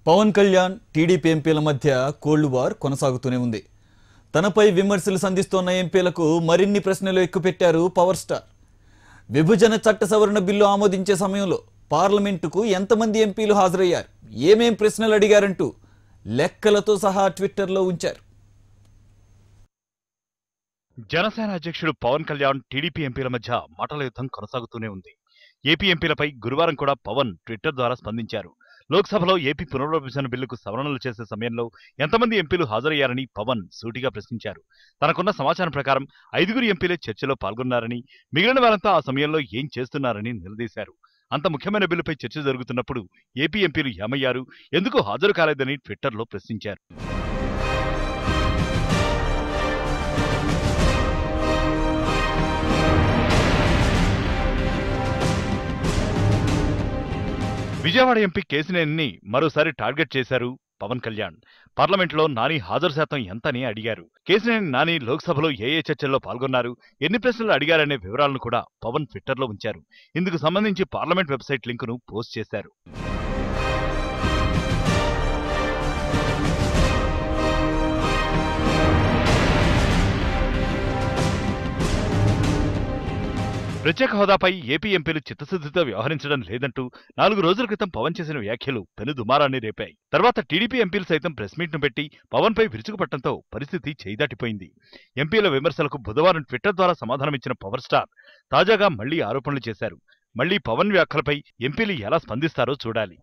Pawan Kalyan TDP ఎంపీల మధ్య cold war కొనసాగుతూనే ఉంది. తనపై విమర్శలు సంధిస్తున్న ఎంపీలకు మరిన్ని ప్రశ్నలు ఎక్కుపెట్టారు పవర్ స్టార్. విభజన చట్ట సవరణ బిల్లు ఆమోదించే సమయంలో పార్లమెంటుకు ఎంతమంది ఎంపీలు హాజరయ్యారు, ఏమేం ప్రశ్నలు అడిగారంటూ లెక్కలతో సహా ట్విట్టర్లో ఉంచారు. జనసేన అధ్యక్షుడు పవన్ కళ్యాణ్ టీడీపీ ఎంపీల మధ్య మాటల యుద్ధం కొనసాగుతూనే ఉంది. ఏపీ ఎంపీలపై గురువారం కూడా పవన్ ట్విట్టర్ ద్వారా స్పందించారు. లోక్సభలో ఏపీ పునర్విభజన బిల్లుకు సవరణలు చేసే సమయంలో ఎంతమంది ఎంపీలు హాజరయ్యారని పవన్ సూటిగా ప్రశ్నించారు. తనకున్న సమాచారం ప్రకారం 5గురు ఎంపీలే చర్చలో పాల్గొన్నారని, మిగిలిన వారంతా ఆ సమయంలో ఏం చేస్తున్నారని నిలదీశారు. అంత ముఖ్యమైన బిల్లుపై చర్చ జరుగుతున్నప్పుడు ఏపీ ఎంపీలు ఏమయ్యారు, ఎందుకు హాజరు కాలేదని ట్విట్టర్లో ప్రశ్నించారు. విజయవాడ ఎంపీ కేశినేనిని మరోసారి టార్గెట్ చేశారు పవన్ కళ్యాణ్. పార్లమెంట్లో నాని హాజరు శాతం ఎంత అని అడిగారు. కేశినేని నాని లోక్సభలో ఏ చర్చల్లో పాల్గొన్నారు, ఎన్ని ప్రశ్నలు అడిగారనే వివరాలను కూడా పవన్ ట్విట్టర్లో ఉంచారు. ఇందుకు సంబంధించి పార్లమెంట్ వెబ్సైట్ లింకును పోస్ట్ చేశారు. ప్రత్యేక హోదాపై ఏపీ ఎంపీలు చిత్తశుద్ధితో వ్యవహరించడం లేదంటూ 4 రోజుల క్రితం పవన్ చేసిన వ్యాఖ్యలు పెను దుమారాన్ని రేపాయి. తర్వాత టీడీపీ ఎంపీలు సైతం ప్రెస్ మీట్ ను పెట్టి పవన్ పై విరుచుకుపట్టడంతో పరిస్థితి చేయిదాటిపోయింది. ఎంపీల విమర్శలకు బుధవారం ట్విట్టర్ ద్వారా సమాధానమిచ్చిన పవర్ స్టార్ తాజాగా మళ్లీ ఆరోపణలు చేశారు. మళ్లీ పవన్ వ్యాఖ్యలపై ఎంపీలు ఎలా స్పందిస్తారో చూడాలి.